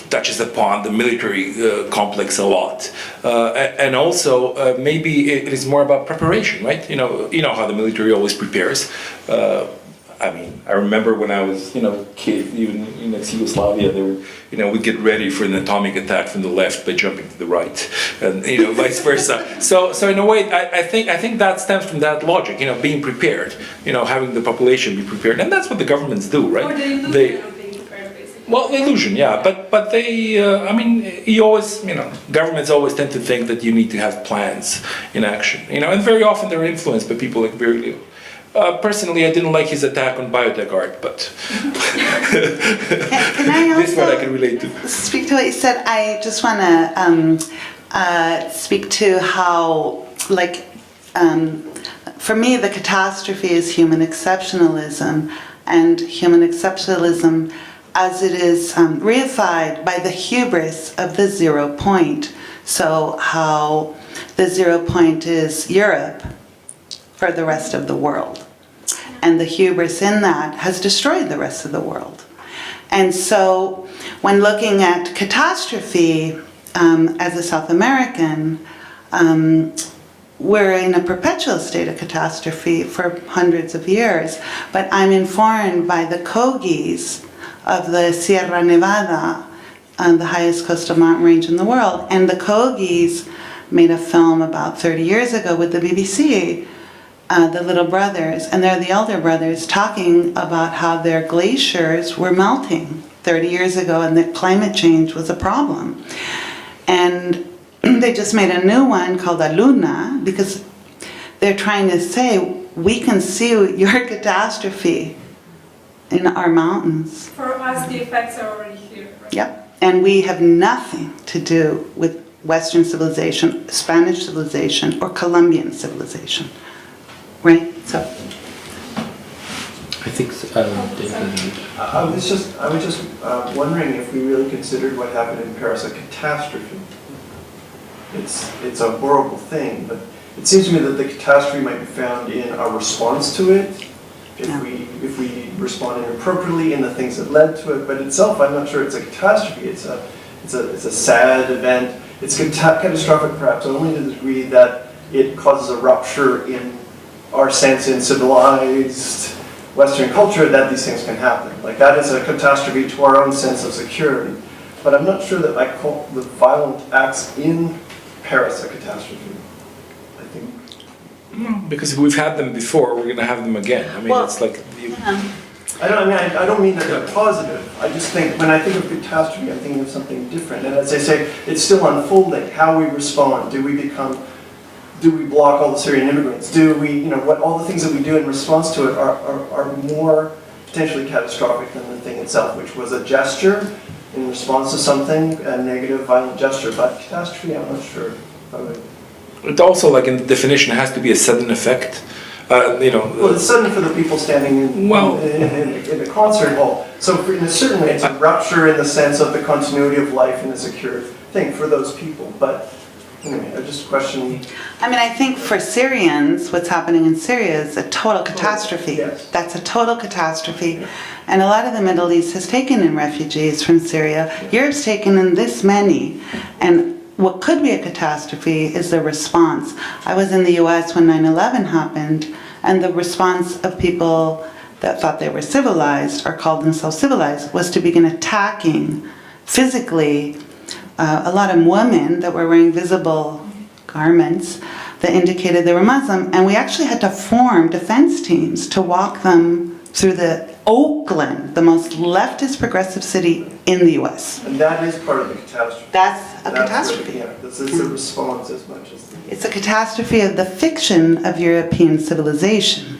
touches upon the military complex a lot, and also maybe it is more about preparation, right? You know how the military always prepares. I mean, I remember when I was, kid, even in ex-Yugoslavia, they would, we'd get ready for an atomic attack from the left by jumping to the right, and vice versa. So in a way, I think that stems from that logic, being prepared, having the population be prepared, and that's what the governments do, right? Or the illusion of being prepared, basically. Well, illusion, yeah, but they, you always, governments always tend to think that you need to have plans in action, and very often they're influenced by people like Virilio. Personally, I didn't like his attack on biotech art, but can I also this is what I can relate to. Speak to what you said. I just want to speak to how, for me, the catastrophe is human exceptionalism, and human exceptionalism as it is reified by the hubris of the 0 point. So how the 0 point is Europe for the rest of the world. And the hubris in that has destroyed the rest of the world. And so when looking at catastrophe as a South American, we're in a perpetual state of catastrophe for hundreds of years. But I'm informed by the Kogis of the Sierra Nevada, the highest coastal mountain range in the world. And the Kogis made a film about 30 years ago with the BBC, the little brothers, and they're the elder brothers, talking about how their glaciers were melting 30 years ago and that climate change was a problem. And they just made a new one called La Luna, because they're trying to say, we can see your catastrophe in our mountains. For us, the effects are already here. Right? Yep. And we have nothing to do with Western civilization, Spanish civilization, or Colombian civilization. Right? So. I think David. I was just wondering if we really considered what happened in Paris a catastrophe. It's a horrible thing, but it seems to me that the catastrophe might be found in our response to it, if we respond inappropriately in the things that led to it. But itself, I'm not sure it's a catastrophe. It's a sad event. It's catastrophic perhaps only to the degree that it causes a rupture in our sense in civilized Western culture that these things can happen. Like that is a catastrophe to our own sense of security. But I'm not sure that I call the violent acts in Paris a catastrophe. I think. Because if we've had them before, we're going to have them again. I mean, Well, it's like... I don't mean that they're positive. I just think, when I think of catastrophe, I'm thinking of something different. And as I say, it's still unfolding. How we respond. Do we block all the Syrian immigrants? Do we, all the things that we do in response to it are more potentially catastrophic than the thing itself, which was a gesture in response to something, a negative, violent gesture. But catastrophe, I'm not sure. It also, like in the definition, has to be a sudden effect. Well, it's sudden for the people standing in the concert hall. So in a certain way, it's a rupture in the sense of the continuity of life in a secure thing for those people. But anyway, I just question. I mean, I think for Syrians, what's happening in Syria is a total catastrophe. Yes. That's a total catastrophe. And a lot of the Middle East has taken in refugees from Syria. Europe's taken in this many. And what could be a catastrophe is the response. I was in the US when 9/11 happened, and the response of people that thought they were civilized or called themselves civilized was to begin attacking physically a lot of women that were wearing visible garments that indicated they were Muslim, and we actually had to form defense teams to walk them through the Oakland, the most leftist progressive city in the US. And that is part of the catastrophe. That's a catastrophe. This is a response as much as. It's a catastrophe of the fiction of European civilization.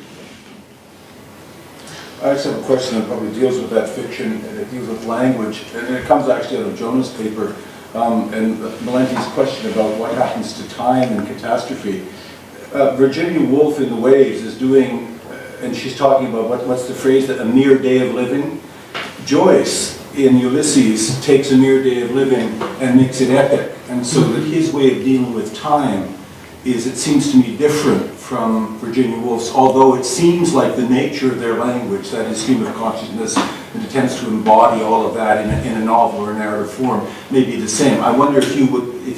I just have a question that probably deals with that fiction, and it deals with language, and it comes actually out of Jonah's paper, and Melentie's question about what happens to time and catastrophe. Virginia Woolf in The Waves is doing, and she's talking about what's the phrase, that a mere day of living. Joyce in Ulysses takes a mere day of living and makes it epic, and so that his way of dealing with time is, it seems to me, different from Virginia Woolf's, although it seems like the nature of their language, that is stream of consciousness, and attempts to embody all of that in a novel or narrative form, may be the same. I wonder if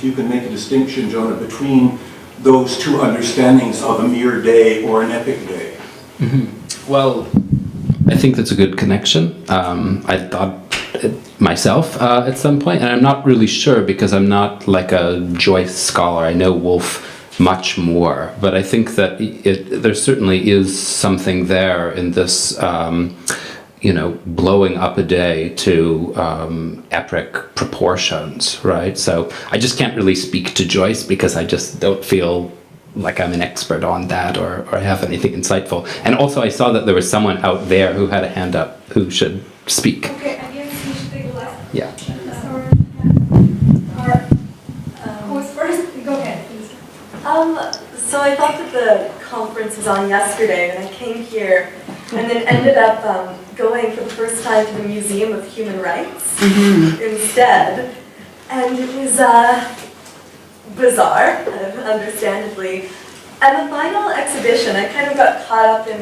you can make a distinction, Jonah, between those two understandings of a mere day or an epic day. Mm-hmm. Well, I think that's a good connection. I thought it myself at some point, and I'm not really sure because I'm not like a Joyce scholar. I know Woolf much more, but I think that there certainly is something there in this, blowing up a day to epic proportions, right? So I just can't really speak to Joyce because I just don't feel like I'm an expert on that or have anything insightful. And also I saw that there was someone out there who had a hand up who should speak. Okay, I guess you should take the last. Yeah. Who was first? Go ahead, please. So I thought that the conference was on yesterday, and I came here and then ended up going for the first time to the Museum of Human Rights instead. And it was bizarre, understandably. And the final exhibition, I kind of got caught up in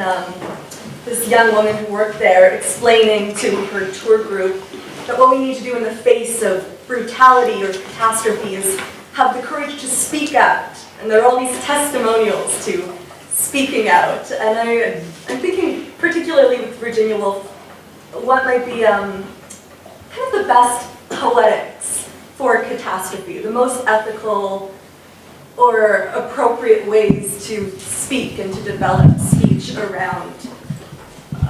this young woman who worked there explaining to her tour group that what we need to do in the face of brutality or catastrophe is have the courage to speak out. And there are all these testimonials to speaking out. And I'm thinking, particularly with Virginia Woolf, what might be kind of the best poetics for catastrophe, the most ethical or appropriate ways to speak and to develop speech around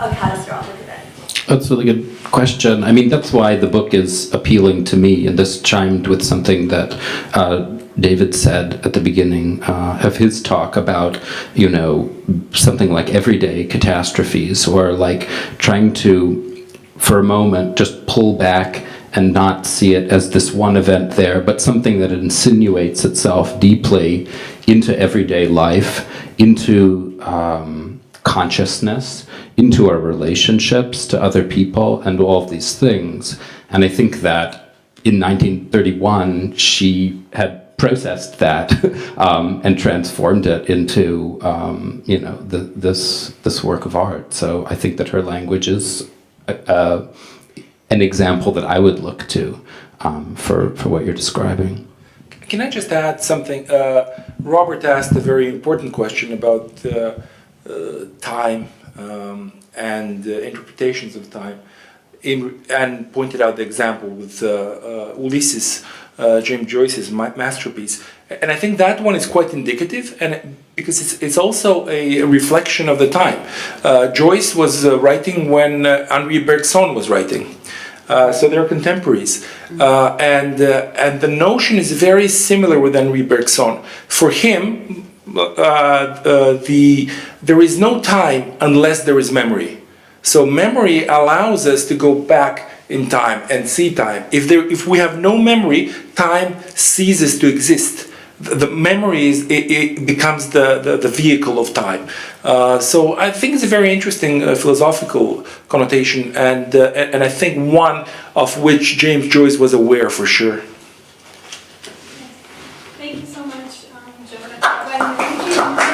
a catastrophic event? That's a really good question. I mean, that's why the book is appealing to me, and this chimed with something that David said at the beginning of his talk about, something like everyday catastrophes, or like trying to, for a moment, just pull back and not see it as this one event there, but something that insinuates itself deeply into everyday life, into consciousness, into our relationships to other people, and all of these things. And I think that in 1931, she had processed that and transformed it into, this work of art. So I think that her language is an example that I would look to for what you're describing. Can I just add something? Robert asked a very important question about time and interpretations of time, and pointed out the example with Ulysses, James Joyce's masterpiece. And I think that one is quite indicative, and because it's also a reflection of the time. Joyce was writing when Henri Bergson was writing. So they're contemporaries, and the notion is very similar with Henri Bergson. For him, there is no time unless there is memory. So memory allows us to go back in time and see time. If we have no memory, time ceases to exist. The memory it becomes the vehicle of time. So I think it's a very interesting philosophical connotation, and I think one of which James Joyce was aware for sure. Thank you so much, Jonah.